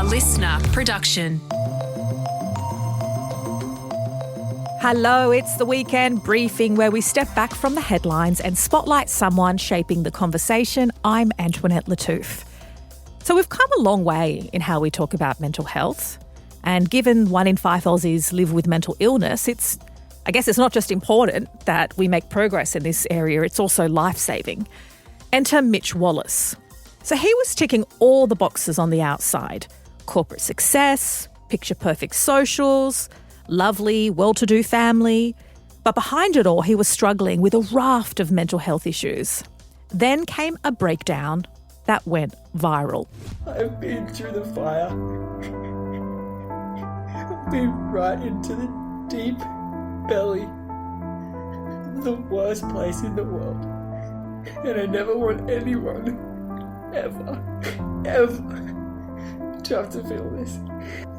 a listener production. Hello, it's the weekend briefing where we step back from the headlines and spotlight someone shaping the conversation. I'm Antoinette Lattouf. So we've come a long way in how we talk about mental health. And given 1 in 5 Aussies live with mental illness, I guess it's not just important that we make progress in this area, it's also life-saving. Enter Mitch Wallis. So he was ticking all the boxes on the outside. Corporate success, picture-perfect socials, lovely, well-to-do family. But behind it all, he was struggling with a raft of mental health issues. Then came a breakdown that went viral. I've been through the fire. I've been right into the deep belly. The worst place in the world. And I never want anyone, ever, to have to feel this.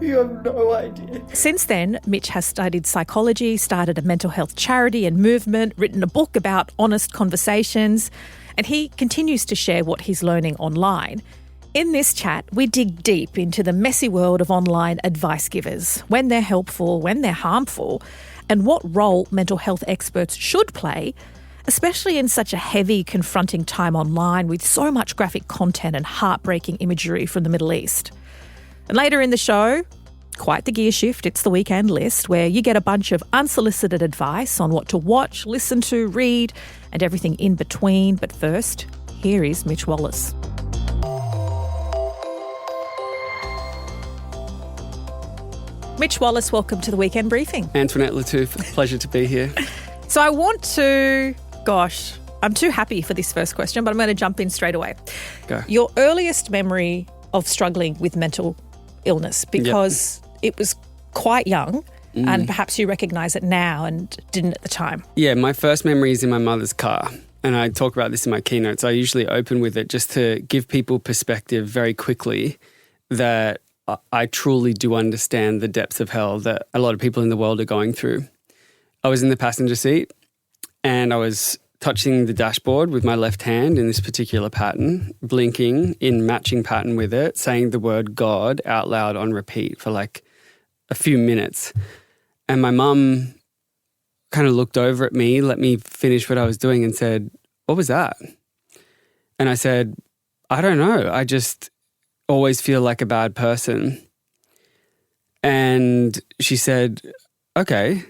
You have no idea. Since then, Mitch has studied psychology, started a mental health charity and movement, written a book about honest conversations, and he continues to share what he's learning online. In this chat, we dig deep into the messy world of online advice givers, when they're helpful, when they're harmful, and what role mental health experts should play, especially in such a heavy, confronting time online with so much graphic content and heartbreaking imagery from the Middle East. And later in the show, quite the gear shift, it's the weekend list, where you get a bunch of unsolicited advice on what to watch, listen to, read, and everything in between. But first, here is Mitch Wallis. Mitch Wallis, welcome to the weekend briefing. Antoinette Lattouf, pleasure to be here. So I want to, I'm too happy for this first question, but I'm going to jump in straight away. Go. Your earliest memory of struggling with mental illness, because it was quite young and perhaps you recognise it now and didn't at the time. Yeah, my first memory is in my mother's car, and I talk about this in my keynotes. I usually open with it just to give people perspective very quickly that I truly do understand the depths of hell that a lot of people in the world are going through. I was in the passenger seat and I was touching the dashboard with my left hand in this particular pattern, blinking in matching pattern with it, saying the word God out loud on repeat for like a few minutes. And my mum kind of looked over at me, let me finish what I was doing and said, "What was that?" And I said, "I don't know. I just always feel like a bad person." And she said, "Okay,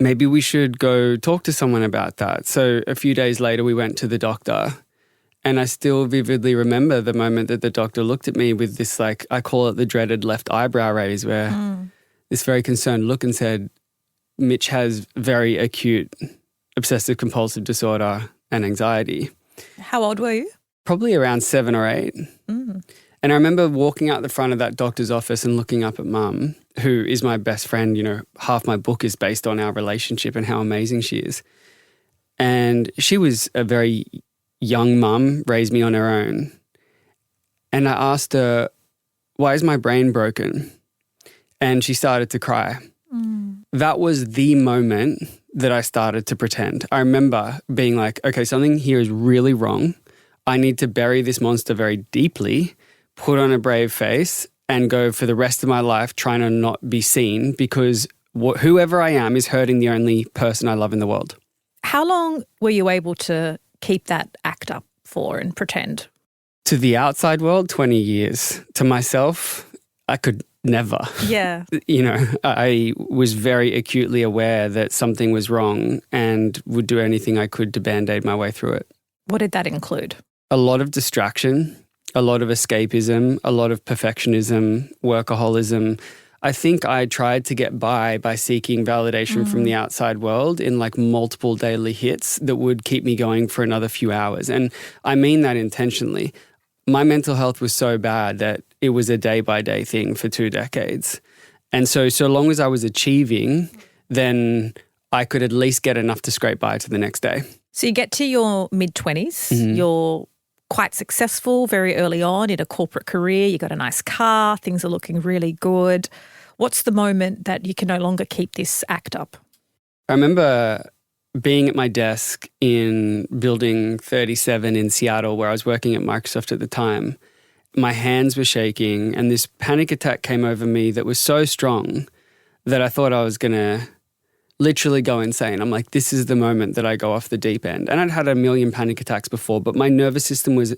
maybe we should go talk to someone about that." So a few days later, we went to the doctor, and I still vividly remember the moment that the doctor looked at me with this, like, I call it the dreaded left eyebrow raise, where this very concerned look, and said, "Mitch has very acute obsessive compulsive disorder and anxiety." How old were you? Probably around 7 or 8. And I remember walking out the front of that doctor's office and looking up at Mum, who is my best friend. You know, half my book is based on our relationship and how amazing she is. And she was a very young mum, raised me on her own. And I asked her, "Why is my brain broken?" And she started to cry. That was the moment that I started to pretend. I remember being like, okay, something here is really wrong. I need to bury this monster very deeply, put on a brave face, and go for the rest of my life trying to not be seen, because whoever I am is hurting the only person I love in the world. How long were you able to keep that act up for and pretend? To the outside world, 20 years. To myself, I could never. Yeah. You know, I was very acutely aware that something was wrong and would do anything I could to band-aid my way through it. What did that include? A lot of distraction, a lot of escapism, a lot of perfectionism, workaholism. I think I tried to get by seeking validation from the outside world in like multiple daily hits that would keep me going for another few hours. And I mean that intentionally. My mental health was so bad that it was a day-by-day thing for 2 decades. And so long as I was achieving, then I could at least get enough to scrape by to the next day. So you get to your mid-20s, you're quite successful very early on in a corporate career, you got a nice car, things are looking really good. What's the moment that you can no longer keep this act up? I remember being at my desk in building 37 in Seattle, where I was working at Microsoft at the time, my hands were shaking, and this panic attack came over me that was so strong that I thought I was going to literally go insane. I'm like, this is the moment that I go off the deep end. And I'd had a million panic attacks before, but my nervous system was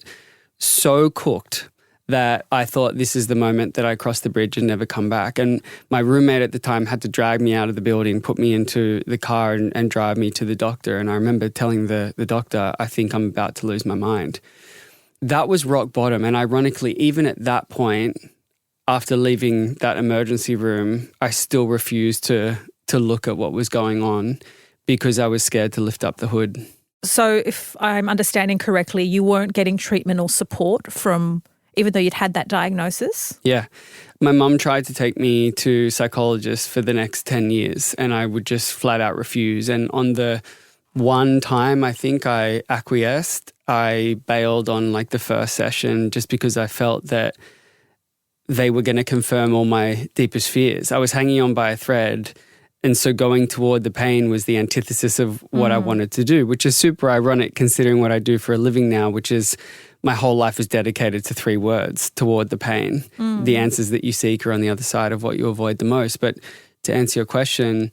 so cooked that I thought this is the moment that I cross the bridge and never come back. And my roommate at the time had to drag me out of the building, put me into the car and drive me to the doctor. And I remember telling the doctor, I think I'm about to lose my mind. That was rock bottom. And ironically, even at that point, after leaving that emergency room, I still refused to look at what was going on because I was scared to lift up the hood. So if I'm understanding correctly, you weren't getting treatment or support from, even though you'd had that diagnosis? Yeah. My mum tried to take me to psychologists for the next 10 years and I would just flat out refuse. And on the one time I think I acquiesced, I bailed on like the first session just because I felt that they were going to confirm all my deepest fears. I was hanging on by a thread. And so going toward the pain was the antithesis of what I wanted to do, which is super ironic considering what I do for a living now, which is my whole life is dedicated to 3 words, toward the pain. The answers that you seek are on the other side of what you avoid the most. But to answer your question,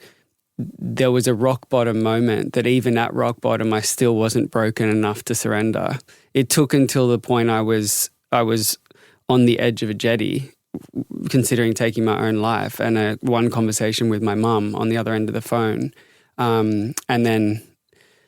there was a rock bottom moment that even at rock bottom, I still wasn't broken enough to surrender. It took until the point I was on the edge of a jetty, considering taking my own life, and one conversation with my mum on the other end of the phone. And then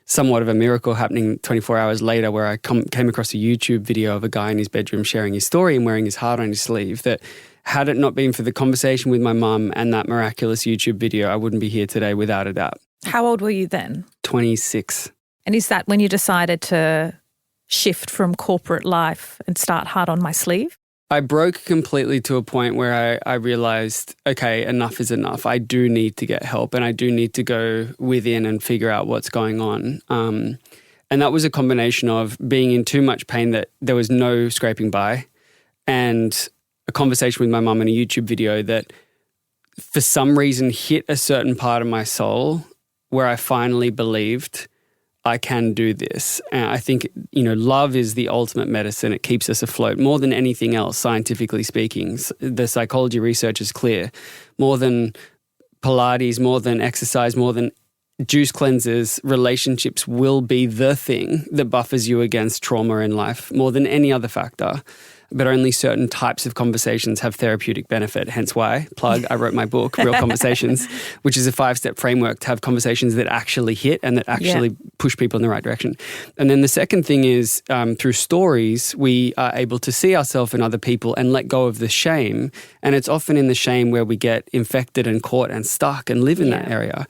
somewhat of a miracle happening 24 hours later where I came across a YouTube video of a guy in his bedroom sharing his story and wearing his heart on his sleeve, that had it not been for the conversation with my mum and that miraculous YouTube video, I wouldn't be here today without a doubt. How old were you then? 26. And is that when you decided to shift from corporate life and start Heart on My Sleeve? I broke completely to a point where I realized, okay, enough is enough. I do need to get help and I do need to go within and figure out what's going on. And that was a combination of being in too much pain that there was no scraping by, and a conversation with my mum and a YouTube video that for some reason hit a certain part of my soul where I finally believed I can do this. And I think, love is the ultimate medicine. It keeps us afloat more than anything else, scientifically speaking. The psychology research is clear. More than Pilates, more than exercise, more than juice cleanses, relationships will be the thing that buffers you against trauma in life more than any other factor. But only certain types of conversations have therapeutic benefit. Hence why, I wrote my book, Real Conversations, which is a 5-step framework to have conversations that actually hit and that actually push people in the right direction. And then the second thing is through stories, we are able to see ourselves in other people and let go of the shame. And it's often in the shame where we get infected and caught and stuck and live in that area.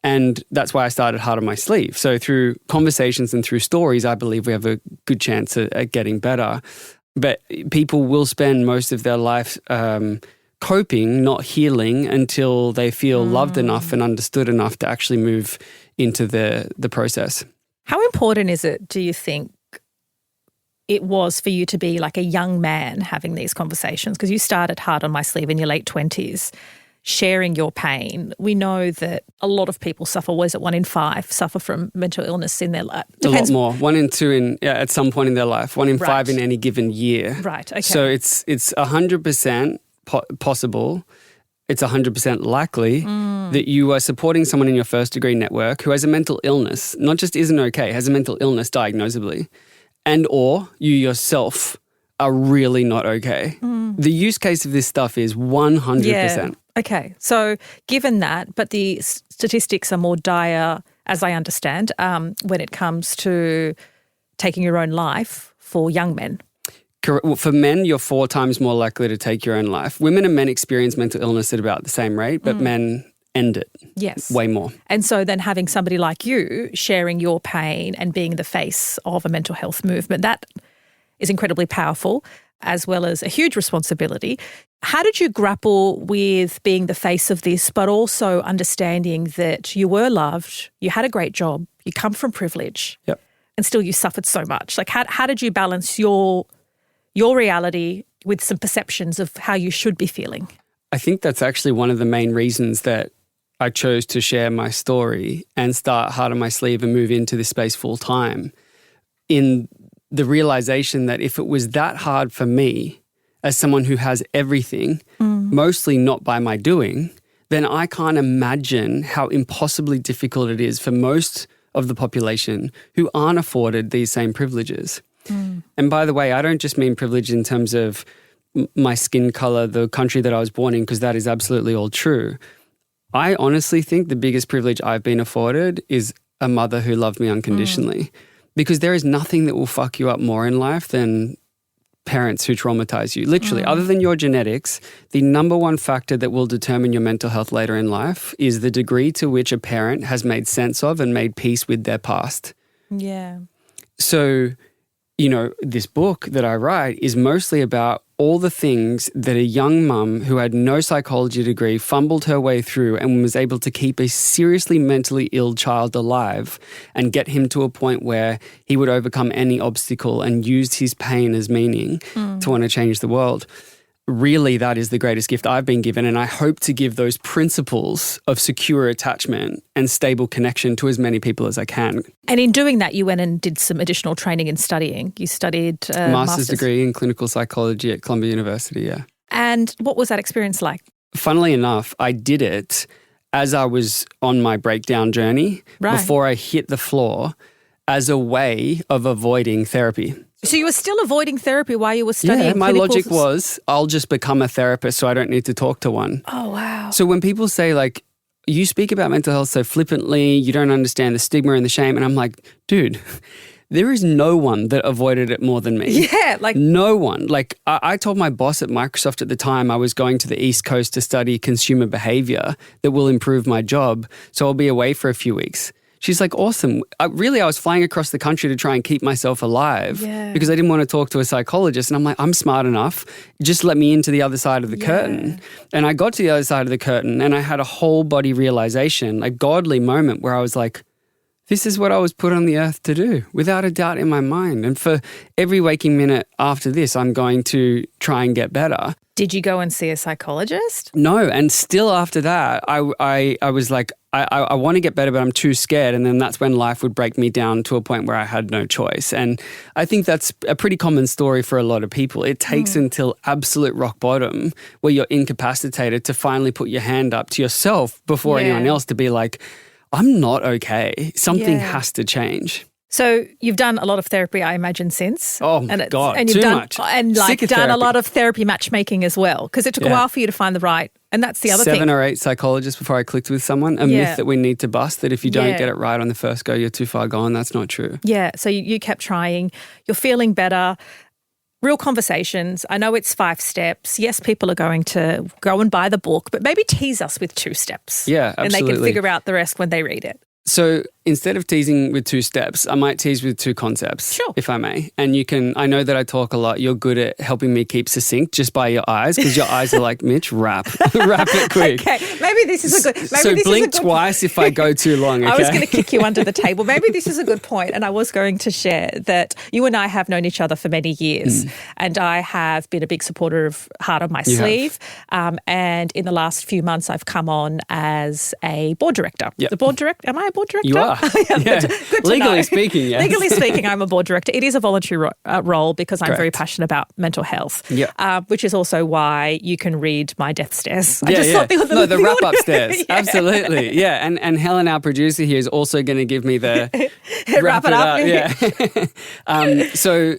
And that's why I started Heart on My Sleeve. So through conversations and through stories, I believe we have a good chance at getting better. But people will spend most of their life coping, not healing, until they feel loved enough and understood enough to actually move into the process. How important is it, do you think, it was for you to be like a young man having these conversations? Because you started Heart on My Sleeve in your late 20s. Sharing your pain. We know that a lot of people suffer, was it 1 in 5, suffer from mental illness in their life? A lot more. 1 in 2 at some point in their life. 1 in 5 in any given year. Right, okay. So it's 100% possible. It's 100% likely that you are supporting someone in your first degree network who has a mental illness, not just isn't okay, has a mental illness diagnosably, and or you yourself are really not okay. The use case of this stuff is 100%. Yeah. Okay, so given that, but the statistics are more dire, as I understand, when it comes to taking your own life for young men. Well, for men, you're 4 times more likely to take your own life. Women and men experience mental illness at about the same rate, but men end it way more. And so then having somebody like you sharing your pain and being the face of a mental health movement, that is incredibly powerful, as well as a huge responsibility. How did you grapple with being the face of this, but also understanding that you were loved, you had a great job, you come from privilege, and still you suffered so much? Like how did you balance your reality with some perceptions of how you should be feeling? I think that's actually one of the main reasons that I chose to share my story and start Heart on My Sleeve and move into this space full time, in the realization that if it was that hard for me, as someone who has everything, mostly not by my doing, then I can't imagine how impossibly difficult it is for most of the population who aren't afforded these same privileges. And by the way, I don't just mean privilege in terms of my skin color, the country that I was born in, because that is absolutely all true. I honestly think the biggest privilege I've been afforded is a mother who loved me unconditionally. Because there is nothing that will fuck you up more in life than parents who traumatize you. Literally, other than your genetics, the number one factor that will determine your mental health later in life is the degree to which a parent has made sense of and made peace with their past. Yeah. So, you know, this book that I write is mostly about all the things that a young mum who had no psychology degree fumbled her way through and was able to keep a seriously mentally ill child alive and get him to a point where he would overcome any obstacle and used his pain as meaning to want to change the world. Really, that is the greatest gift I've been given, and I hope to give those principles of secure attachment and stable connection to as many people as I can. And in doing that, you went and did some additional training and studying. You studied master's degree in clinical psychology at Columbia University, yeah. And what was that experience like? Funnily enough, I did it as I was on my breakdown journey before I hit the floor as a way of avoiding therapy. So you were still avoiding therapy while you were studying? Yeah, my logic was I'll just become a therapist so I don't need to talk to one. Oh, wow. So when people say like, you speak about mental health so flippantly, you don't understand the stigma and the shame. And I'm like, dude, there is no one that avoided it more than me. Yeah, like no one. Like I told my boss at Microsoft at the time I was going to the East Coast to study consumer behavior that will improve my job. So I'll be away for a few weeks. She's like, awesome. I was flying across the country to try and keep myself alive because I didn't want to talk to a psychologist. And I'm like, I'm smart enough. Just let me into the other side of the curtain. And I got to the other side of the curtain and I had a whole body realization, a godly moment where I was like, this is what I was put on the earth to do, without a doubt in my mind. And for every waking minute after this, I'm going to try and get better. Did you go and see a psychologist? No. And still after that, I was like, I want to get better, but I'm too scared. And then that's when life would break me down to a point where I had no choice. And I think that's a pretty common story for a lot of people. It takes until absolute rock bottom where you're incapacitated to finally put your hand up to yourself before anyone else to be like, I'm not okay. Something has to change. So you've done a lot of therapy, I imagine, since. Oh, my God, and you've too done, much. And like done a lot of therapy matchmaking as well, because it took a while for you to find the right. And that's the other thing. 7 or 8 psychologists before I clicked with someone. A myth that we need to bust, that if you don't get it right on the first go, you're too far gone. That's not true. Yeah. So you kept trying. You're feeling better. Real conversations. I know it's 5 steps. Yes, people are going to go and buy the book, but maybe tease us with 2 steps. Yeah, absolutely. And they can figure out the rest when they read it. So instead of teasing with 2 steps, I might tease with 2 concepts, if I may. And you can, I know that I talk a lot. You're good at helping me keep succinct just by your eyes, because your eyes are like, Mitch, wrap it quick. Okay, maybe this is a good... So blink twice if I go too long, okay? I was going to kick you under the table. Maybe this is a good point. And I was going to share that you and I have known each other for many years. And I have been a big supporter of Heart on My Sleeve. And in the last few months, I've come on as a board director. Yep. The board director? Am I a board director? You are. Yeah. Good to Legally know. speaking, yes. Legally speaking, I'm a board director. It is a voluntary role because I'm very passionate about mental health, which is also why you can read my death stares. I just thought the wrap-up stairs. Absolutely. Yeah. And Helen, our producer here, is also going to give me the wrap it up. Yeah. So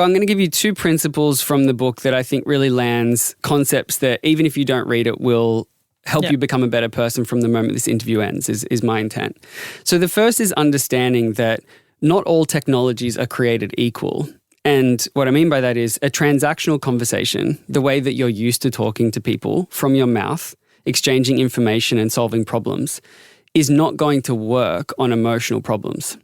I'm going to give you 2 principles from the book that I think really lands concepts that even if you don't read it will help you become a better person from the moment this interview ends, is my intent. So the first is understanding that not all technologies are created equal. And what I mean by that is a transactional conversation, the way that you're used to talking to people from your mouth, exchanging information and solving problems, is not going to work on emotional problems.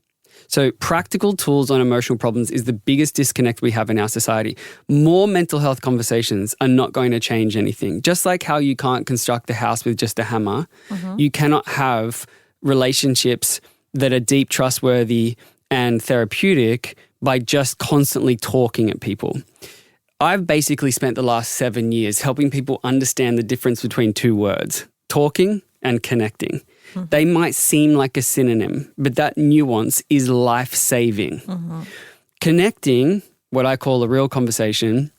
So practical tools on emotional problems is the biggest disconnect we have in our society. More mental health conversations are not going to change anything. Just like how you can't construct a house with just a hammer, you cannot have relationships that are deep, trustworthy, and therapeutic by just constantly talking at people. I've basically spent the last 7 years helping people understand the difference between 2 words, talking and connecting. They might seem like a synonym, but that nuance is life-saving. Connecting, what I call a real conversation,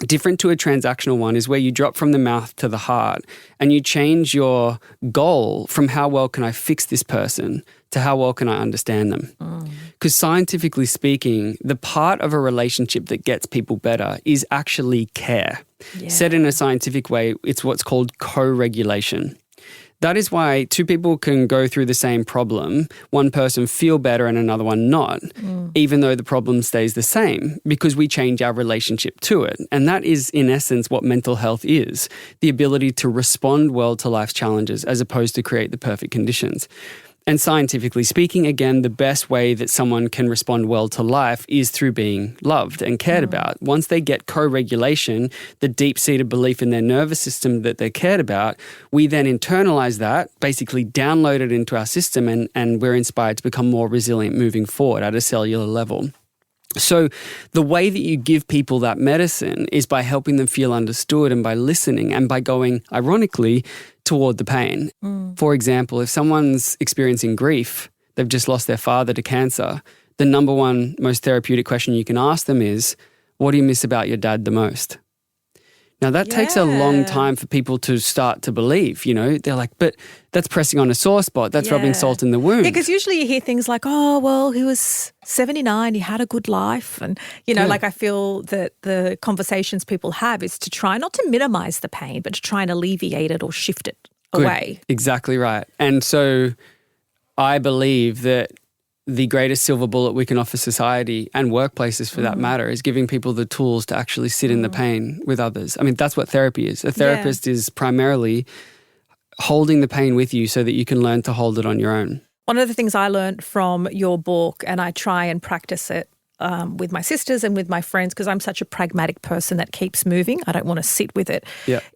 different to a transactional one is where you drop from the mouth to the heart and you change your goal from how well can I fix this person to how well can I understand them. Because scientifically speaking, the part of a relationship that gets people better is actually care. Yeah. Said in a scientific way, it's what's called co-regulation. That is why two people can go through the same problem, one person feel better and another one not, even though the problem stays the same, because we change our relationship to it. And that is, in essence, what mental health is, the ability to respond well to life's challenges as opposed to create the perfect conditions. And scientifically speaking, again, the best way that someone can respond well to life is through being loved and cared about. Once they get co-regulation, the deep-seated belief in their nervous system that they're cared about, we then internalize that, basically download it into our system, and we're inspired to become more resilient moving forward at a cellular level. So the way that you give people that medicine is by helping them feel understood and by listening and by going, ironically, toward the pain. For example, if someone's experiencing grief, they've just lost their father to cancer, the number one most therapeutic question you can ask them is, what do you miss about your dad the most? Now, that takes a long time for people to start to believe, you know. They're like, but that's pressing on a sore spot. That's rubbing salt in the wound. Yeah, because usually you hear things like, oh, well, he was 79, he had a good life. And, you know, like I feel that the conversations people have is to try not to minimize the pain, but to try and alleviate it or shift it away. Exactly right. And so I believe that the greatest silver bullet we can offer society and workplaces for that matter is giving people the tools to actually sit in the pain with others. I mean, that's what therapy is. A therapist is primarily holding the pain with you so that you can learn to hold it on your own. One of the things I learned from your book, and I try and practice it with my sisters and with my friends, because I'm such a pragmatic person that keeps moving, I don't want to sit with it,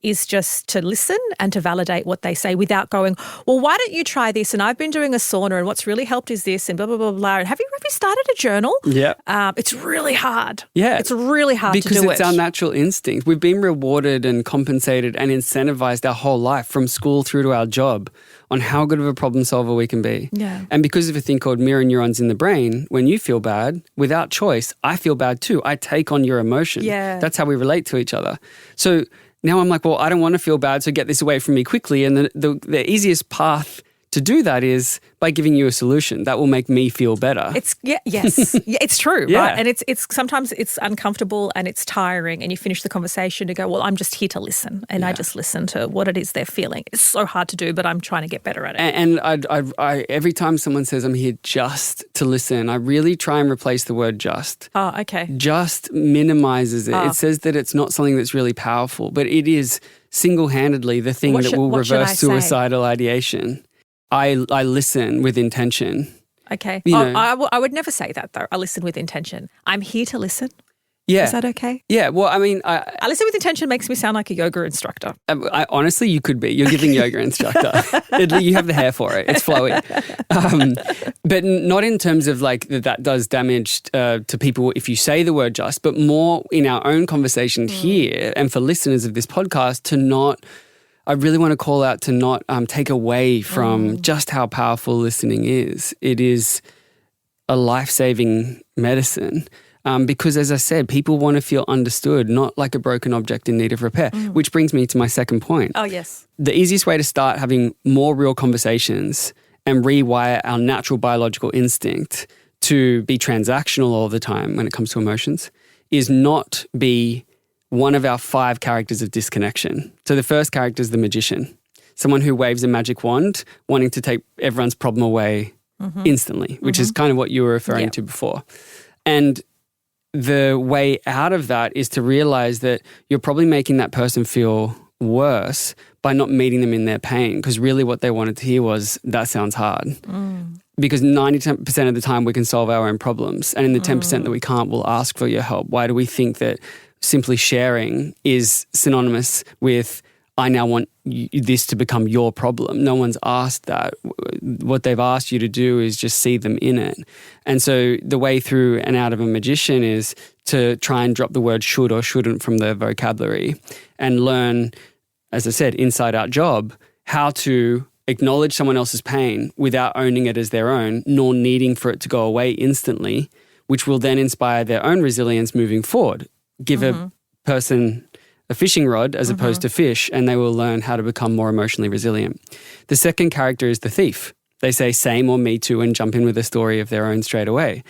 is just to listen and to validate what they say without going, well, why don't you try this? And I've been doing a sauna and what's really helped is this and blah, blah, blah, blah. And have you started a journal? Yeah. It's really hard. Yeah. It's really hard to do it. Because it's our natural instinct. We've been rewarded and compensated and incentivized our whole life from school through to our job on how good of a problem solver we can be. Yeah. And because of a thing called mirror neurons in the brain, when you feel bad, without choice, I feel bad too. I take on your emotion. Yeah. That's how we relate to each other. So now I'm like, well, I don't want to feel bad, so get this away from me quickly. And the easiest path to do that is by giving you a solution that will make me feel better. Yes, it's true, right? And it's sometimes it's uncomfortable and it's tiring, and you finish the conversation to go, well, I'm just here to listen, and I just listen to what it is they're feeling. It's so hard to do, but I'm trying to get better at it. And I every time someone says I'm here just to listen, I really try and replace the word just. Oh, okay. Just minimizes it. It says that it's not something that's really powerful, but it is single-handedly the thing that will reverse suicidal ideation. I listen with intention. Okay. You know, I would never say that, though. I listen with intention. I'm here to listen. Yeah. Is that okay? Yeah. Well, I mean, I listen with intention makes me sound like a yoga instructor. Honestly, you could be. You're giving yoga instructor. You have the hair for it. It's flowy. But not in terms of like that does damage to people if you say the word just, but more in our own conversation here and for listeners of this podcast to not... I really want to call out to not take away from just how powerful listening is. It is a life-saving medicine because, as I said, people want to feel understood, not like a broken object in need of repair, which brings me to my second point. Oh, yes. The easiest way to start having more real conversations and rewire our natural biological instinct to be transactional all the time when it comes to emotions is not be one of our 5 characters of disconnection. So the first character is the magician, someone who waves a magic wand, wanting to take everyone's problem away instantly, which is kind of what you were referring to before. And the way out of that is to realize that you're probably making that person feel worse by not meeting them in their pain, because really what they wanted to hear was, that sounds hard. Because 90% of the time we can solve our own problems. And in the 10% that we can't, we'll ask for your help. Why do we think that simply sharing is synonymous with, I now want this to become your problem? No one's asked that. What they've asked you to do is just see them in it. And so the way through and out of a magician is to try and drop the word should or shouldn't from their vocabulary and learn, as I said, inside out job, how to acknowledge someone else's pain without owning it as their own, nor needing for it to go away instantly, which will then inspire their own resilience moving forward. Give a person a fishing rod as opposed to fish, and they will learn how to become more emotionally resilient. The second character is the thief. They say same or me too and jump in with a story of their own straight away.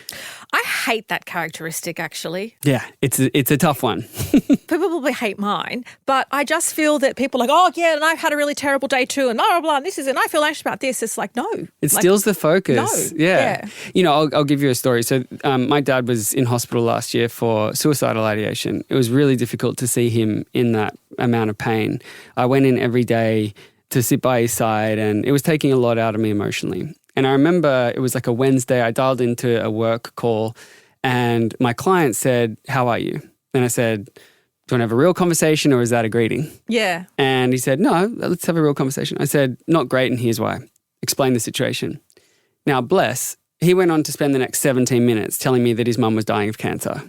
I hate that characteristic, actually. Yeah, it's a tough one. People probably hate mine, but I just feel that people are like, oh, yeah, and I've had a really terrible day too, and blah, blah, blah, and this is, and I feel anxious about this. It's like, no. It steals the focus. No. Yeah. You know, I'll give you a story. So my dad was in hospital last year for suicidal ideation. It was really difficult to see him in that amount of pain. I went in every day to sit by his side, and it was taking a lot out of me emotionally. And I remember it was like a Wednesday, I dialed into a work call and my client said, how are you? And I said, do you want to have a real conversation or is that a greeting? Yeah. And he said, no, let's have a real conversation. I said, not great, and here's why. Explain the situation. Now, bless, he went on to spend the next 17 minutes telling me that his mum was dying of cancer.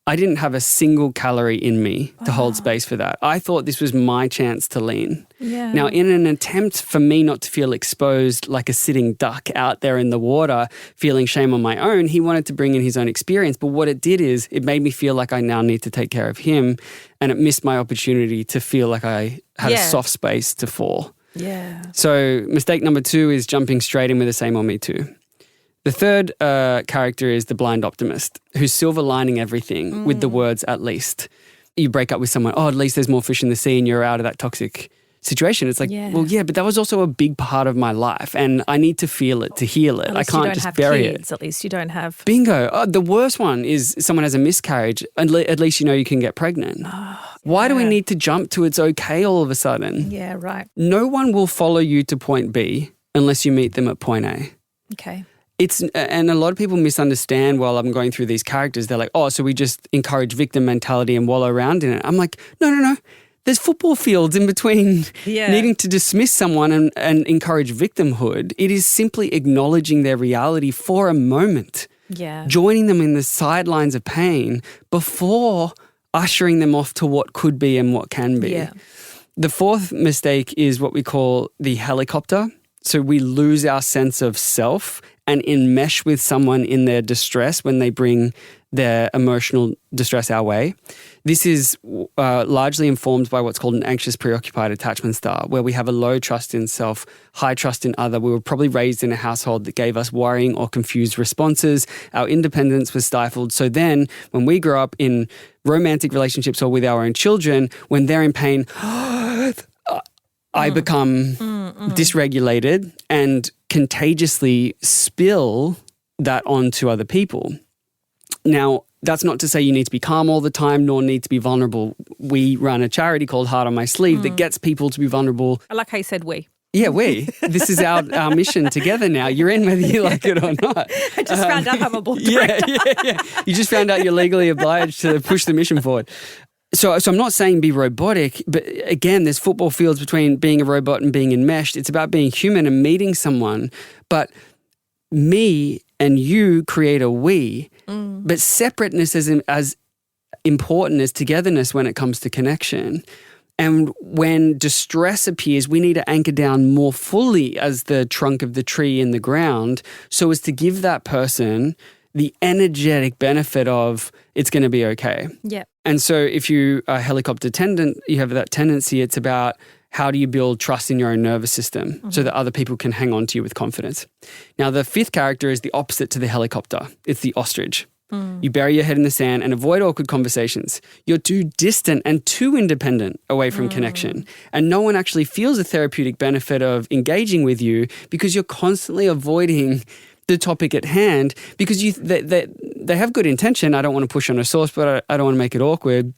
I didn't have a single calorie in me to hold space for that. I thought this was my chance to lean. Yeah. Now, in an attempt for me not to feel exposed like a sitting duck out there in the water, feeling shame on my own, he wanted to bring in his own experience. But what it did is it made me feel like I now need to take care of him, and it missed my opportunity to feel like I had a soft space to fall. Yeah. So mistake number 2 is jumping straight in with the same or me too. The third character is the blind optimist who's silver lining everything with the words at least. You break up with someone, oh, at least there's more fish in the sea and you're out of that toxic situation. It's like, well, yeah, but that was also a big part of my life and I need to feel it to heal it. I can't just bury it. At least you don't have... Bingo. Oh, the worst one is someone has a miscarriage. At least you know you can get pregnant. Why do we need to jump to it's okay all of a sudden? Yeah, right. No one will follow you to point B unless you meet them at point A. Okay. And a lot of people misunderstand while I'm going through these characters. They're like, oh, so we just encourage victim mentality and wallow around in it. I'm like, no. There's football fields in between needing to dismiss someone and encourage victimhood. It is simply acknowledging their reality for a moment. Yeah. Joining them in the sidelines of pain before ushering them off to what could be and what can be. Yeah. The fourth mistake is what we call the helicopter. So we lose our sense of self and enmesh with someone in their distress when they bring their emotional distress our way. This is largely informed by what's called an anxious preoccupied attachment style, where we have a low trust in self, high trust in other. We were probably raised in a household that gave us worrying or confused responses. Our independence was stifled. So then when we grow up in romantic relationships or with our own children, when they're in pain, I become dysregulated and contagiously spill that onto other people. Now, that's not to say you need to be calm all the time, nor need to be vulnerable. We run a charity called Heart on My Sleeve that gets people to be vulnerable. I like how you said we. Yeah, we. This is our mission together now. You're in whether you like it or not. I just found out I'm a board director. Yeah. You just found out you're legally obliged to push the mission forward. So I'm not saying be robotic, but again, there's football fields between being a robot and being enmeshed. It's about being human and meeting someone. But me and you create a we, but separateness is as important as togetherness when it comes to connection. And when distress appears, we need to anchor down more fully as the trunk of the tree in the ground so as to give that person the energetic benefit of it's going to be okay. Yeah. And so if you are helicopter tendent, you have that tendency, it's about how do you build trust in your own nervous system so that other people can hang on to you with confidence. Now, the fifth character is the opposite to the helicopter. It's the ostrich. You bury your head in the sand and avoid awkward conversations. You're too distant and too independent away from connection. And no one actually feels the therapeutic benefit of engaging with you because you're constantly avoiding the topic at hand because they have good intention. I don't want to push on a source, but I don't want to make it awkward.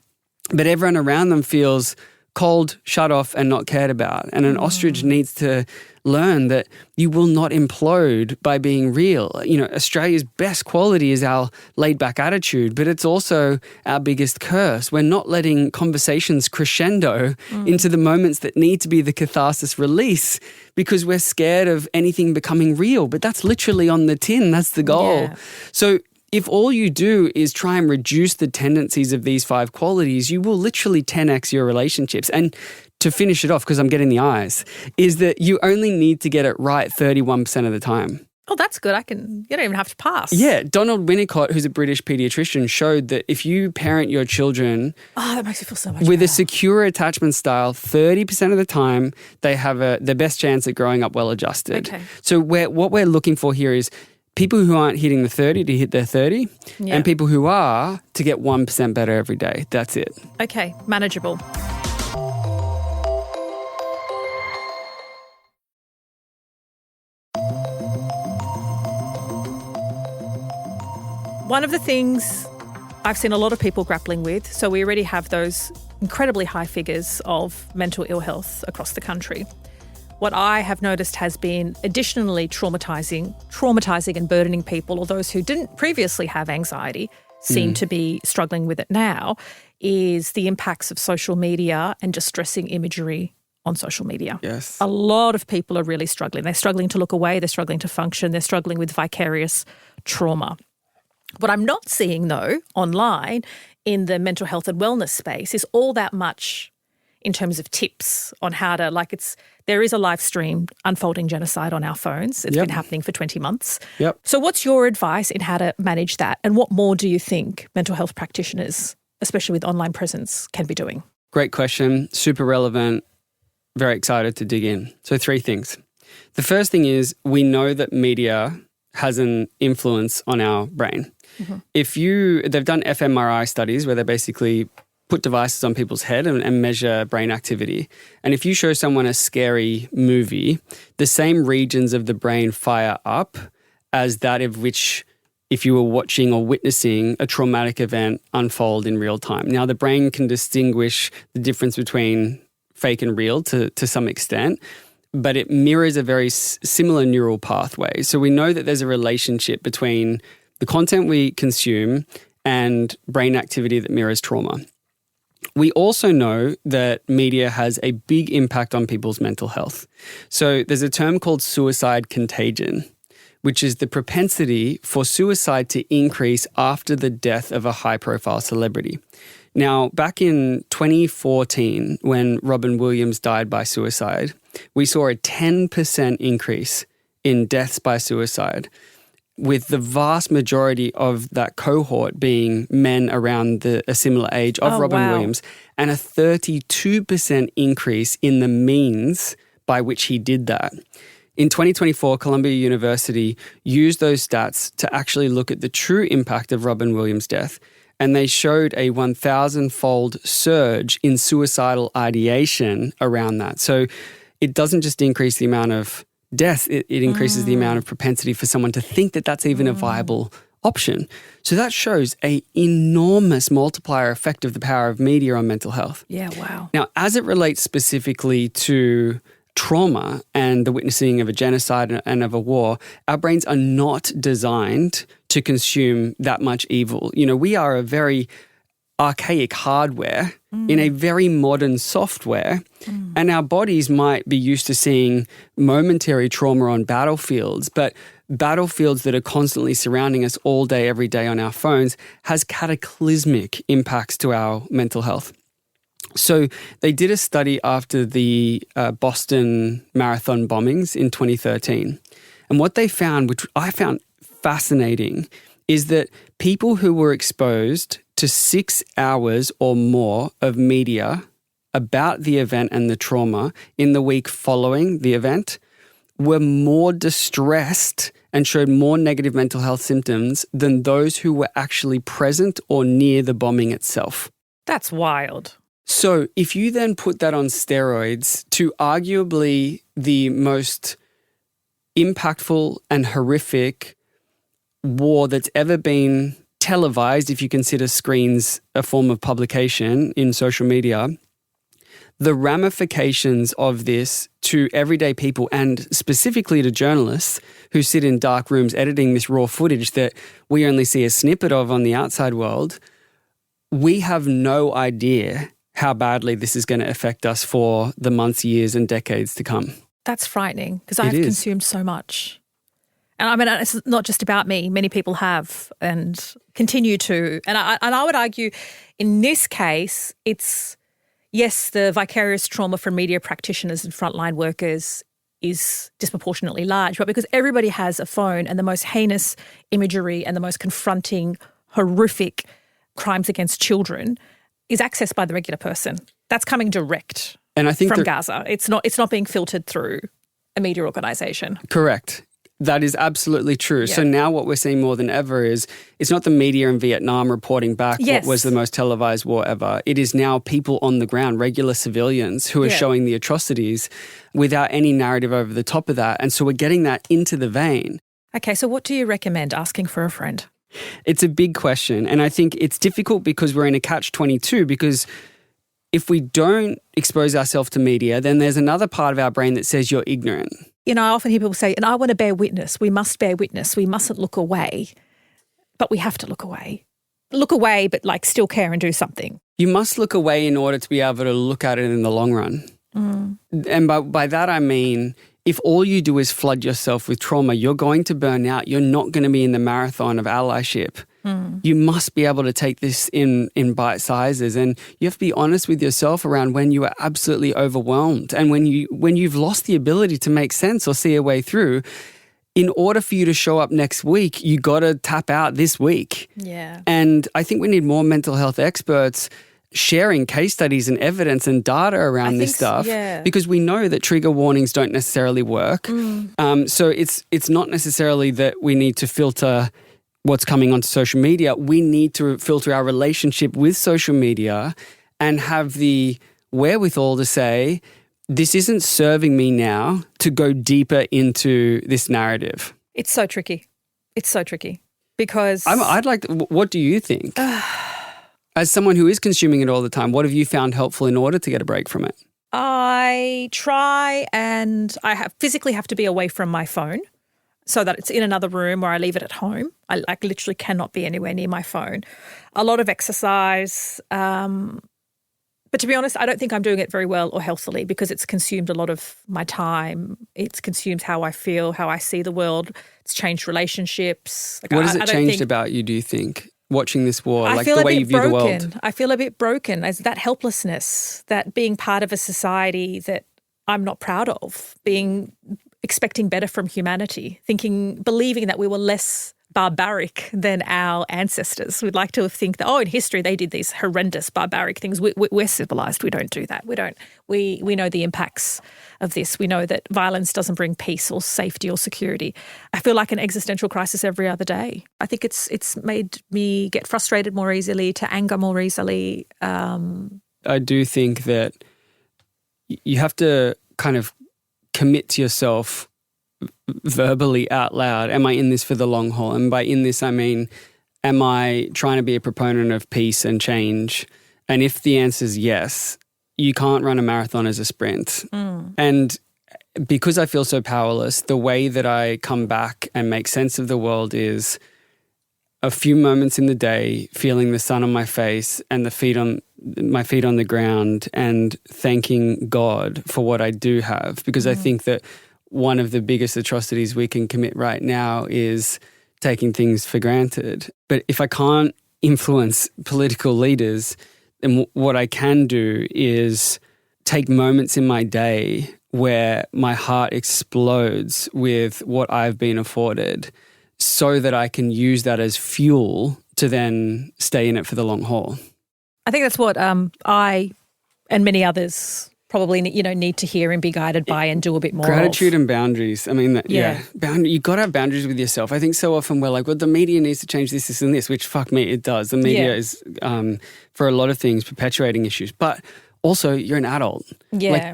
But everyone around them feels cold, shut off, and not cared about. And an ostrich needs to learn that you will not implode by being real. You know, Australia's best quality is our laid-back attitude, but it's also our biggest curse. We're not letting conversations crescendo into the moments that need to be the catharsis release because we're scared of anything becoming real. But that's literally on the tin. That's the goal. Yeah. So if all you do is try and reduce the tendencies of these 5 qualities, you will literally 10x your relationships. And to finish it off, because I'm getting the eyes, is that you only need to get it right 31% of the time. Oh, that's good. You don't even have to pass. Yeah. Donald Winnicott, who's a British paediatrician, showed that if you parent your children that makes me feel so much with better. a secure attachment style, 30% of the time they have the best chance at growing up well-adjusted. Okay. So what we're looking for here is people who aren't hitting the 30 to hit their 30 and people who are to get 1% better every day. That's it. Okay, manageable. One of the things I've seen a lot of people grappling with, so we already have those incredibly high figures of mental ill health across the country. What I have noticed has been additionally traumatising and burdening people, or those who didn't previously have anxiety seem to be struggling with it now, is the impacts of social media and distressing imagery on social media. Yes. A lot of people are really struggling. They're struggling to look away, they're struggling to function, they're struggling with vicarious trauma. What I'm not seeing, though, online in the mental health and wellness space is all that much in terms of tips on how to, there is a live stream unfolding genocide on our phones. It's been happening for 20 months. Yep. So what's your advice in how to manage that? And what more do you think mental health practitioners, especially with online presence, can be doing? Great question. Super relevant. Very excited to dig in. So 3 things. The first thing is we know that media has an influence on our brain. Mm-hmm. They've done fMRI studies where they basically put devices on people's head and measure brain activity. And if you show someone a scary movie, the same regions of the brain fire up as that of which if you were watching or witnessing a traumatic event unfold in real time. Now, the brain can distinguish the difference between fake and real to some extent, but it mirrors a very similar neural pathway. So we know that there's a relationship between the content we consume and brain activity that mirrors trauma. We also know that media has a big impact on people's mental health. So there's a term called suicide contagion, which is the propensity for suicide to increase after the death of a high-profile celebrity. Now, back in 2014, when Robin Williams died by suicide, we saw a 10% increase in deaths by suicide, with the vast majority of that cohort being men around a similar age of Robin Williams, and a 32% increase in the means by which he did that. In 2024, Columbia University used those stats to actually look at the true impact of Robin Williams' death, and they showed a 1,000-fold surge in suicidal ideation around that. So it doesn't just increase the amount of death, it increases the amount of propensity for someone to think that that's even a viable option. So that shows an enormous multiplier effect of the power of media on mental health. Yeah, wow. Now, as it relates specifically to trauma and the witnessing of a genocide and of a war, our brains are not designed to consume that much evil. You know, we are a very archaic hardware in a very modern software, and our bodies might be used to seeing momentary trauma on battlefields, but battlefields that are constantly surrounding us all day, every day on our phones has cataclysmic impacts to our mental health. So they did a study after the Boston Marathon bombings in 2013. And what they found, which I found fascinating, is that people who were exposed to 6 hours or more of media about the event and the trauma in the week following the event were more distressed and showed more negative mental health symptoms than those who were actually present or near the bombing itself. That's wild. So if you then put that on steroids to arguably the most impactful and horrific war that's ever been televised, if you consider screens a form of publication in social media, the ramifications of this to everyday people and specifically to journalists who sit in dark rooms editing this raw footage that we only see a snippet of on the outside world, we have no idea how badly this is going to affect us for the months, years and decades to come. That's frightening because I've consumed so much. And I mean, it's not just about me. Many people have and continue to. And I would argue in this case, it's, yes, the vicarious trauma from media practitioners and frontline workers is disproportionately large, but because everybody has a phone and the most heinous imagery and the most confronting, horrific crimes against children is accessed by the regular person. That's coming direct from Gaza. It's not being filtered through a media organisation. Correct. That is absolutely true. Yeah. So now what we're seeing more than ever is it's not the media in Vietnam reporting back what was the most televised war ever. It is now people on the ground, regular civilians who are showing the atrocities without any narrative over the top of that. And so we're getting that into the vein. Okay, so what do you recommend asking for a friend? It's a big question. And I think it's difficult because we're in a catch-22 because if we don't expose ourselves to media, then there's another part of our brain that says you're ignorant. You know, I often hear people say, and I want to bear witness. We must bear witness. We mustn't look away. But we have to look away. Look away, but like still care and do something. You must look away in order to be able to look at it in the long run. And by that I mean, if all you do is flood yourself with trauma, you're going to burn out. You're not going to be in the marathon of allyship. You must be able to take this in bite sizes, and you have to be honest with yourself around when you are absolutely overwhelmed and when you've lost the ability to make sense or see a way through. In order for you to show up next week, you got to tap out this week. Yeah. And I think we need more mental health experts sharing case studies and evidence and data around this stuff because we know that trigger warnings don't necessarily work. So it's not necessarily that we need to filter what's coming onto social media. We need to filter our relationship with social media and have the wherewithal to say, this isn't serving me now, to go deeper into this narrative. It's so tricky. It's so tricky because... what do you think? As someone who is consuming it all the time, what have you found helpful in order to get a break from it? I try and I physically have to be away from my phone so that it's in another room or I leave it at home. I literally cannot be anywhere near my phone. A lot of exercise. But to be honest, I don't think I'm doing it very well or healthily because it's consumed a lot of my time. It's consumed how I feel, how I see the world. It's changed relationships. What has it changed about you, do you think, watching this war, like the way you view the world? I feel a bit broken as that helplessness, that being part of a society that I'm not proud of, expecting better from humanity, believing that we were less barbaric than our ancestors. We'd like to think that, in history they did these horrendous barbaric things. We're civilized. We don't do that. We know the impacts of this. We know that violence doesn't bring peace or safety or security. I feel like an existential crisis every other day. I think it's made me get frustrated more easily, to anger more easily. I do think that you have to kind of commit to yourself verbally out loud. Am I in this for the long haul? And by in this, I mean, am I trying to be a proponent of peace and change? And if the answer is yes, you can't run a marathon as a sprint. And because I feel so powerless, the way that I come back and make sense of the world is a few moments in the day, feeling the sun on my face and my feet on the ground, and thanking God for what I do have. Because I think that one of the biggest atrocities we can commit right now is taking things for granted. But if I can't influence political leaders, then what I can do is take moments in my day where my heart explodes with what I've been afforded, so that I can use that as fuel to then stay in it for the long haul. I think that's what I and many others probably need to hear and be guided by and do a bit more gratitude and boundaries. I mean, you've got to have boundaries with yourself. I think so often we're like, well, the media needs to change this, this and this, which fuck me, it does. The media is, for a lot of things, perpetuating issues. But also, you're an adult.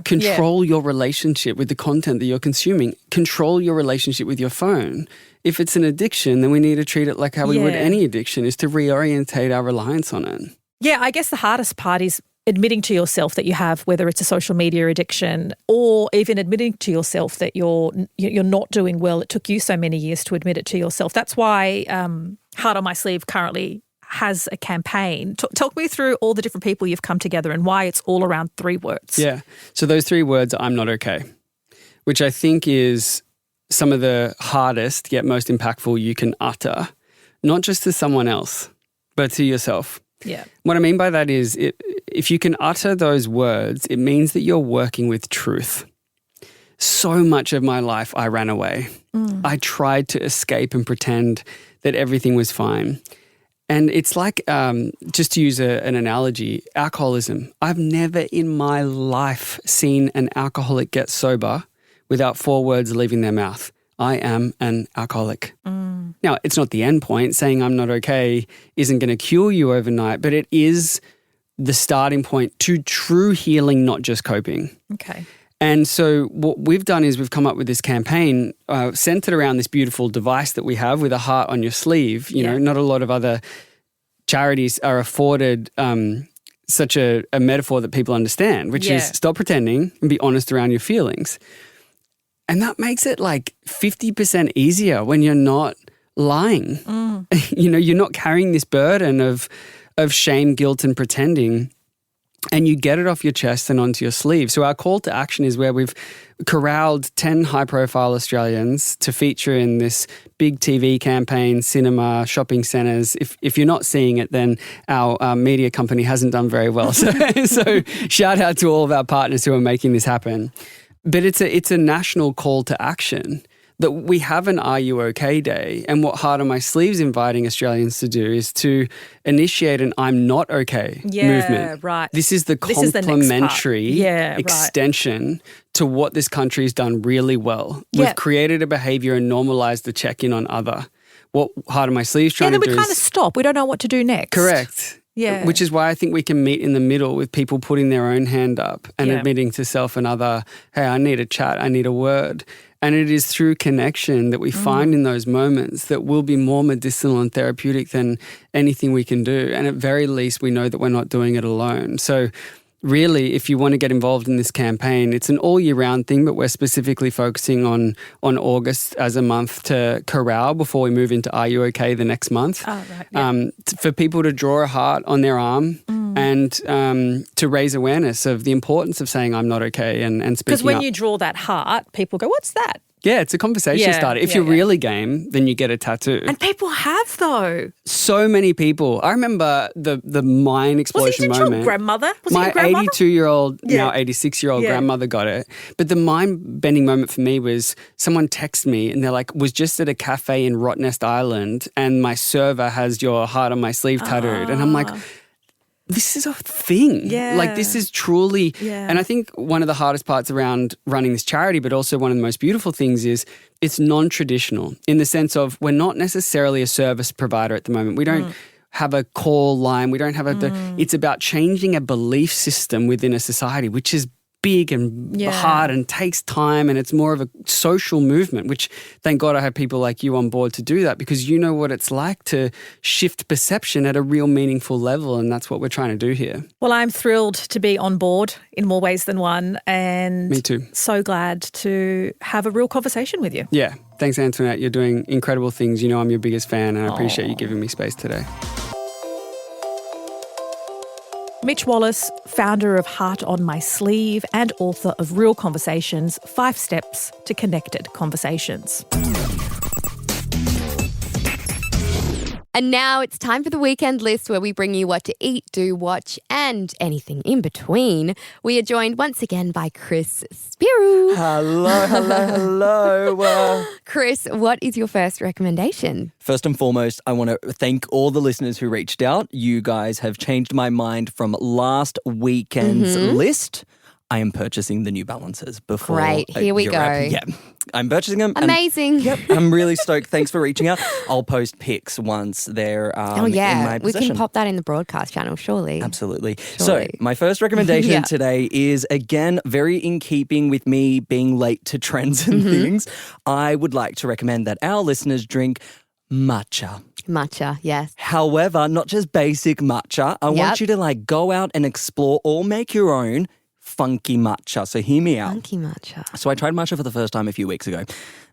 Control your relationship with the content that you're consuming. Control your relationship with your phone. If it's an addiction, then we need to treat it like how we would any addiction, is to reorientate our reliance on it. Yeah, I guess the hardest part is admitting to yourself that you have, whether it's a social media addiction, or even admitting to yourself that you're not doing well. It took you so many years to admit it to yourself. That's why Heart on My Sleeve currently has a campaign. Talk me through all the different people you've come together and why it's all around 3 words. Yeah. So those 3 words are I'm not okay, which I think is some of the hardest yet most impactful you can utter, not just to someone else, but to yourself. Yeah. What I mean by that is if you can utter those words, it means that you're working with truth. so much of my life I ran away. I tried to escape and pretend that everything was fine. And it's like, just to use an analogy, alcoholism. I've never in my life seen an alcoholic get sober without 4 words leaving their mouth. I am an alcoholic. Now, it's not the end point. Saying I'm not okay isn't going to cure you overnight, but it is the starting point to true healing, not just coping. Okay. And so what we've done is we've come up with this campaign centered around this beautiful device that we have with a heart on your sleeve. You know, not a lot of other charities are afforded such a metaphor that people understand, which is stop pretending and be honest around your feelings. And that makes it like 50% easier when you're not lying. You know, you're not carrying this burden of shame, guilt, and pretending. And you get it off your chest and onto your sleeve. So our call to action is where we've corralled 10 high-profile Australians to feature in this big TV campaign, cinema, shopping centres. If you're not seeing it, then our media company hasn't done very well. So shout out to all of our partners who are making this happen. But it's a national call to action that we have an Are You OK Day. And what Heart on My Sleeve's inviting Australians to do is to initiate an I'm Not OK movement. Right. This is the complementary extension to what this country's done really well. We've created a behaviour and normalised the check-in on other. What Heart on My Sleeve's trying to do is... then we kind of stop. We don't know what to do next. Correct. Yeah. Which is why I think we can meet in the middle with people putting their own hand up and admitting to self and other, hey, I need a chat, I need a word. And it is through connection that we find in those moments that will be more medicinal and therapeutic than anything we can do. And at very least, we know that we're not doing it alone. So really, if you want to get involved in this campaign, it's an all year round thing, but we're specifically focusing on August as a month to corral before we move into Are You OK the next month. Oh, right. Yeah. For people to draw a heart on their arm and to raise awareness of the importance of saying I'm not okay and speaking up. Because when you draw that heart, people go, what's that? Yeah, it's a conversation starter. If you're really game, then you get a tattoo. And people have, though. So many people. I remember the mind explosion moment. Was it your grandmother? My 82-year-old, now 86-year-old grandmother got it. But the mind-bending moment for me was someone texted me and they're like, was just at a cafe in Rottnest Island and my server has your heart on my sleeve tattooed. And I'm like... this is a thing. Yeah. Like this is truly, and I think one of the hardest parts around running this charity, but also one of the most beautiful things is it's non-traditional in the sense of we're not necessarily a service provider at the moment. We don't have a call line. We don't have it's about changing a belief system within a society, which is big and hard and takes time, and it's more of a social movement, which thank God I have people like you on board to do that because you know what it's like to shift perception at a real meaningful level, and that's what we're trying to do here. Well, I'm thrilled to be on board in more ways than one, and me too. So glad to have a real conversation with you. Yeah. Thanks, Antoinette. You're doing incredible things. You know I'm your biggest fan, and I appreciate you giving me space today. Mitch Wallis, founder of Heart on My Sleeve and author of Real Conversations, 5 Steps to Connected Conversations. And now it's time for the weekend list where we bring you what to eat, do, watch, and anything in between. We are joined once again by Chris Spyrou. Hello. Chris, what is your first recommendation? First and foremost, I want to thank all the listeners who reached out. You guys have changed my mind from last weekend's list. I am purchasing the New Balances before. Great, here we go. Yeah, I'm purchasing them. Amazing. I'm really stoked. Thanks for reaching out. I'll post pics once they're in my possession. We can pop that in the broadcast channel, surely. Absolutely. So my first recommendation today is, again, very in keeping with me being late to trends and things. I would like to recommend that our listeners drink matcha. Matcha, yes. However, not just basic matcha. I want you to go out and explore or make your own funky matcha. So hear me out. Funky matcha. So I tried matcha for the first time a few weeks ago.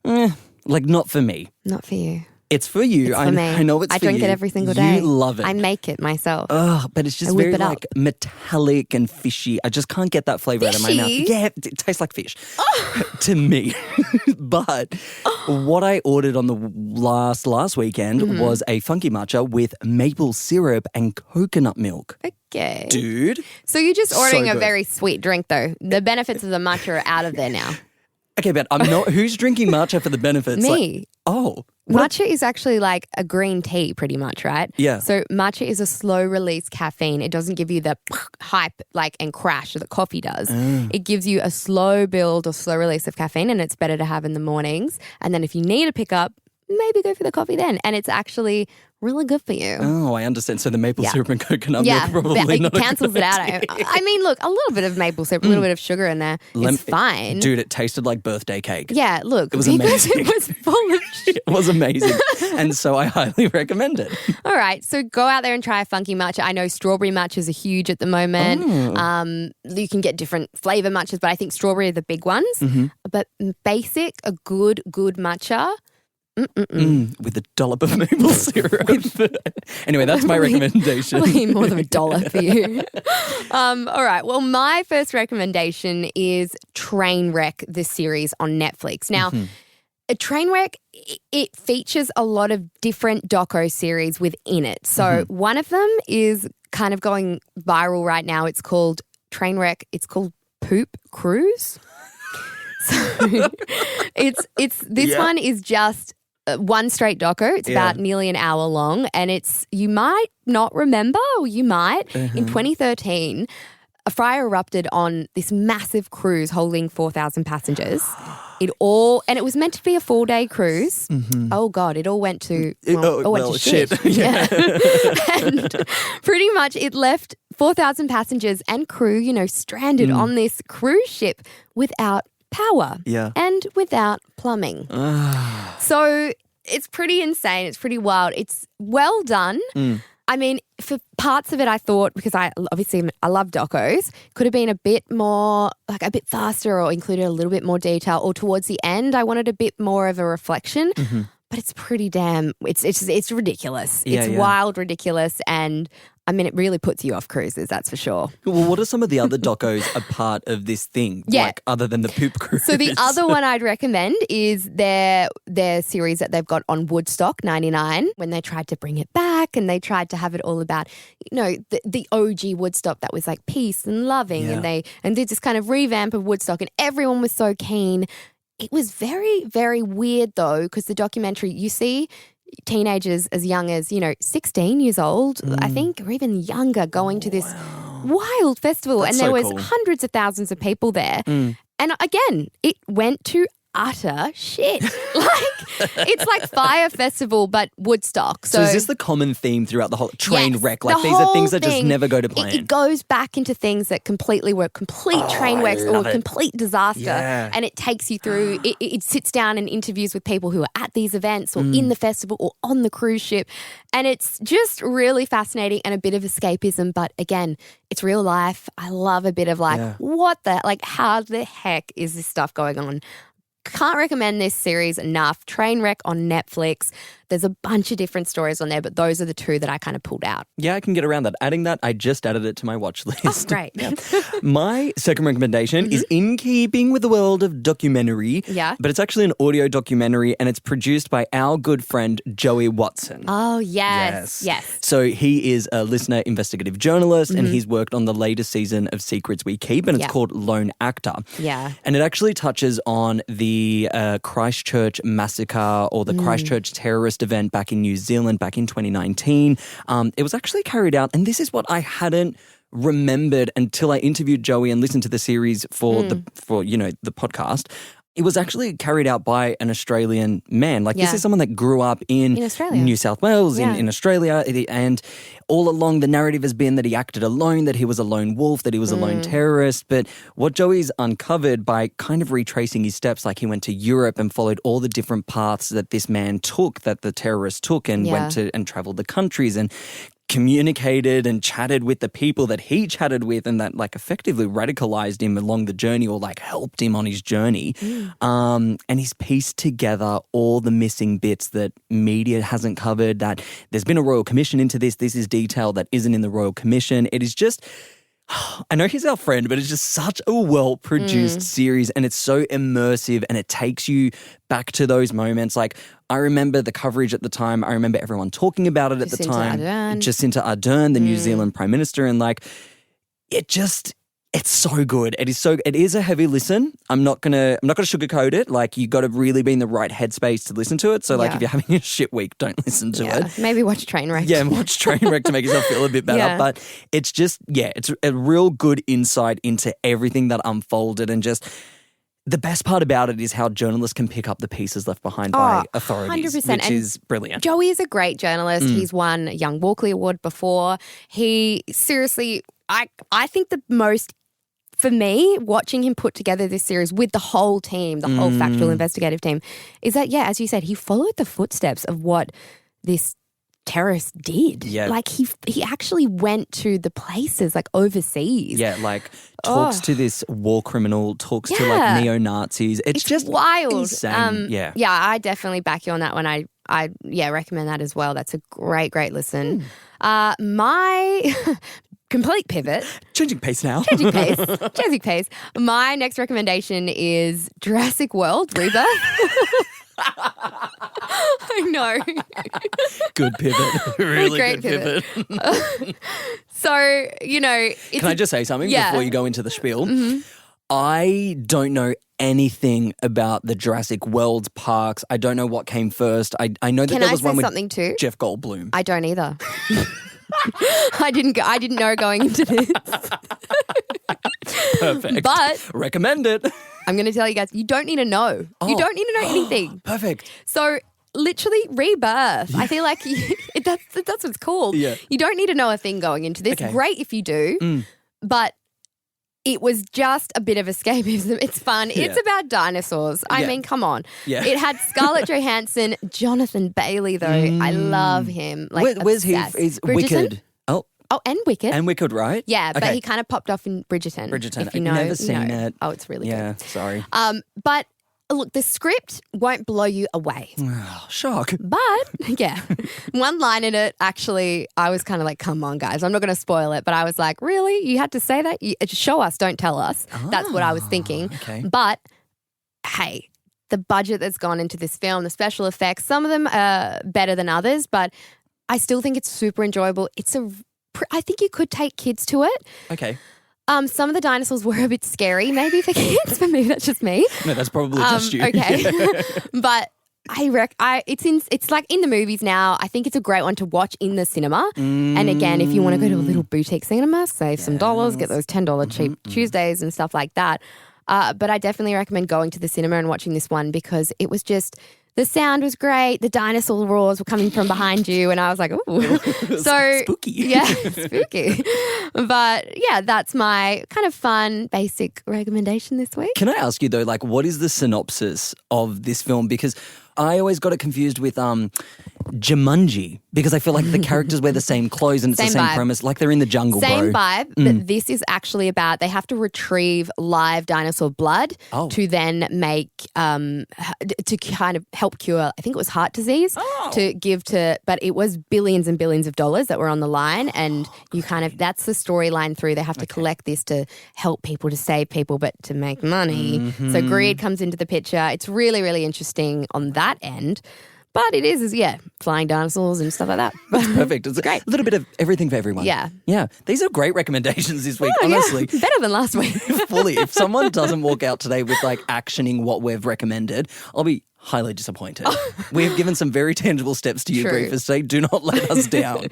Not for me. Not for you. It's for you. It's for me. I know it's for you. I drink it every single day. You love it. I make it myself. But it's just very metallic and fishy. I just can't get that flavor out of my mouth. Yeah, it tastes like fish to me. But what I ordered on the last weekend was a funky matcha with maple syrup and coconut milk. Okay. Dude. So you're just ordering so a very sweet drink, though. The benefits of the matcha are out of there now. Okay, but I'm not. Who's drinking matcha for the benefits? Me. Oh. Matcha is actually like a green tea pretty much, right? Yeah. So matcha is a slow release caffeine. It doesn't give you the hype and crash that coffee does. It gives you a slow build or slow release of caffeine, and it's better to have in the mornings. And then if you need a pickup, maybe go for the coffee then. And it's actually really good for you. Oh, I understand. So the maple syrup and coconut milk probably not it cancels it out. I mean, look, a little bit of maple syrup, a little bit of sugar in there. It's fine. Dude, it tasted like birthday cake. Yeah, look. It was amazing. It was full of It was amazing. And so I highly recommend it. All right. So go out there and try a funky matcha. I know strawberry matchas are huge at the moment. You can get different flavor matchas, but I think strawberry are the big ones. But basic, a good matcha. With a dollop of maple syrup. Anyway, that's my recommendation. Probably more than $1 for you. All right. Well, my first recommendation is Trainwreck, the series on Netflix. Now, Trainwreck, it features a lot of different doco series within it. So one of them is kind of going viral right now. It's called Trainwreck. It's called Poop Cruise. So this one is just one straight doco. It's about nearly an hour long, and you might not remember, or you might. In 2013, a fire erupted on this massive cruise holding 4,000 passengers. And it was meant to be a 4-day cruise. Oh God, it all went to shit. Yeah. And pretty much it left 4,000 passengers and crew, stranded on this cruise ship without power and without plumbing. So it's pretty insane. It's pretty wild. It's well done. I mean, for parts of it, I thought, because I love docos, could have been a bit more, like a bit faster or included a little bit more detail. Or towards the end, I wanted a bit more of a reflection. But it's pretty it's ridiculous. It's wild, ridiculous, and I mean, it really puts you off cruises, that's for sure. Well, what are some of the other docos a part of this thing? Yeah. Like, other than the poop cruise? So the other one I'd recommend is their series that they've got on Woodstock 99, when they tried to bring it back and they tried to have it all about, the OG Woodstock that was like peace and loving. And they did this kind of revamp of Woodstock, and everyone was so keen. It was very, very weird though, because the documentary, you see teenagers as young as, 16 years old, I think, or even younger, going to this wild festival. That's and there so was cool. hundreds of thousands of people there. And again, it went to utter shit. It's like Fire Festival, but Woodstock. So is this the common theme throughout the whole Trainwreck? Like, these are things that just never go to plan. It goes back into things that were complete train wrecks or complete disaster. Yeah. And it takes you through, it sits down and interviews with people who are at these events or in the festival or on the cruise ship. And it's just really fascinating and a bit of escapism. But again, it's real life. I love a bit of how the heck is this stuff going on? Can't recommend this series enough. Trainwreck on Netflix. There's a bunch of different stories on there, but those are the two that I kind of pulled out. Yeah, I can get around that. Adding that, I just added it to my watch list. Oh, great. My second recommendation is in keeping with the world of documentary. Yeah. But it's actually an audio documentary, and it's produced by our good friend Joey Watson. Oh, yes. So he is a listener investigative journalist, and he's worked on the latest season of Secrets We Keep, and it's called Lone Actor. Yeah. And it actually touches on the Christchurch massacre or the Christchurch terrorist event back in New Zealand back in 2019. It was actually carried out, and this is what I hadn't remembered until I interviewed Joey and listened to the series for the podcast. It was actually carried out by an Australian man. This is someone that grew up in Australia. New South Wales, in Australia. And all along the narrative has been that he acted alone, that he was a lone wolf, that he was a lone terrorist. But what Joey's uncovered by kind of retracing his steps, like he went to Europe and followed all the different paths that this man took, that the terrorist took, and went to and traveled the countries and communicated and chatted with the people that he chatted with, and that effectively radicalized him along the journey, or helped him on his journey. And he's pieced together all the missing bits that media hasn't covered, that there's been a Royal Commission into this. This is detail that isn't in the Royal Commission. It is just, I know he's our friend, but it's just such a well-produced series, and it's so immersive, and it takes you back to those moments. I remember the coverage at the time. I remember everyone talking about it at the time. Ardern. Jacinda Ardern, the New Zealand Prime Minister, and It's so good. It is a heavy listen. I'm not gonna sugarcoat it. Like, you got to really be in the right headspace to listen to it. So, like, if you're having a shit week, don't listen to it. Maybe watch Trainwreck. Yeah, watch Trainwreck to make yourself feel a bit better. Yeah. But it's just, it's a real good insight into everything that unfolded, and just the best part about it is how journalists can pick up the pieces left behind by authorities, 100%. which is brilliant. Joey is a great journalist. He's won a Young Walkley Award before. He seriously, I think the most, for me, watching him put together this series with the whole team, the whole factual investigative team, is that, as you said, he followed the footsteps of what this terrorist did. Yeah. Like, he actually went to the places, like, overseas. Yeah, like talks to this war criminal, talks to like neo-Nazis. It's just wild. Insane. Yeah, I definitely back you on that one. I recommend that as well. That's a great listen. My complete pivot. Changing pace now. Changing pace. My next recommendation is Jurassic World Rebirth. I know. Good pivot. Really Great good pivot. So, Can I just say something before you go into the spiel? Mm-hmm. I don't know anything about the Jurassic World parks. I don't know what came first. I know that there was one with something too? Jeff Goldblum. I don't either. I didn't know going into this. Perfect. But recommend it. I'm going to tell you guys, you don't need to know. You don't need to know anything. Perfect. So literally Rebirth. I feel like that's what it's called. Yeah. You don't need to know a thing going into this. Okay. Great if you do, but it was just a bit of escapism. It's fun. Yeah. It's about dinosaurs. I mean, come on. Yeah. It had Scarlett Johansson, Jonathan Bailey, though. I love him. Like, where's he? obsessed. Is Bridgerton? Wicked? Oh, and Wicked. And Wicked, right? Yeah, but Okay. he kind of popped off in Bridgerton. If you know. I've never seen it. Oh, it's really Yeah, good. sorry. But look, the script won't blow you away. Shock. But, one line in it, actually, I was kind of like, come on, guys. I'm not going to spoil it. But I was like, really? You had to say that? Show us, don't tell us. That's what I was thinking. Okay. But, hey, the budget that's gone into this film, the special effects, some of them are better than others, but I still think it's super enjoyable. I think you could take kids to it. Okay. Some of the dinosaurs were a bit scary, maybe for kids, but maybe that's just me. No, that's probably just you. Okay. But it's like in the movies now. I think it's a great one to watch in the cinema. And again, if you want to go to a little boutique cinema, save some dollars, get those $10 cheap Tuesdays and stuff like that. But I definitely recommend going to the cinema and watching this one because it was just, the sound was great. The dinosaur roars were coming from behind you. And I was like, ooh. So spooky. Yeah, spooky. But yeah, that's my kind of fun, basic recommendation this week. Can I ask you though, like, what is the synopsis of this film? Because I always got it confused with Jumanji because I feel like the characters wear the same clothes and it's the same vibe. premise. Like they're in the jungle, Same bro. vibe, but this is actually about they have to retrieve live dinosaur blood to then make to kind of help cure. I think it was heart disease to give to, but it was billions and billions of dollars that were on the line, and you kind of that's the storyline through. They have to collect this to help people, to save people, but to make money. So greed comes into the picture. It's really, really interesting on that end. But it is flying dinosaurs and stuff like that. That's perfect. It's great. A little bit of everything for everyone. Yeah. Yeah. These are great recommendations this week, honestly. Yeah. Better than last week. Fully. If someone doesn't walk out today with like actioning what we've recommended, I'll be highly disappointed. We have given some very tangible steps to you, briefers, today. Do not let us down.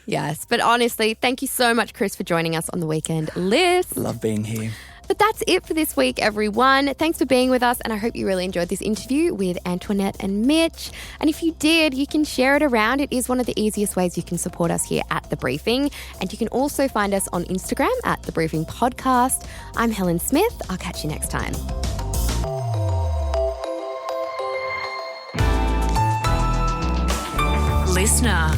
Yes. But honestly, thank you so much, Chris, for joining us on the Weekend List. Love being here. But that's it for this week, everyone. Thanks for being with us, and I hope you really enjoyed this interview with Antoinette and Mitch. And if you did, you can share it around. It is one of the easiest ways you can support us here at The Briefing. And you can also find us on Instagram at The Briefing Podcast. I'm Helen Smith. I'll catch you next time. Listener.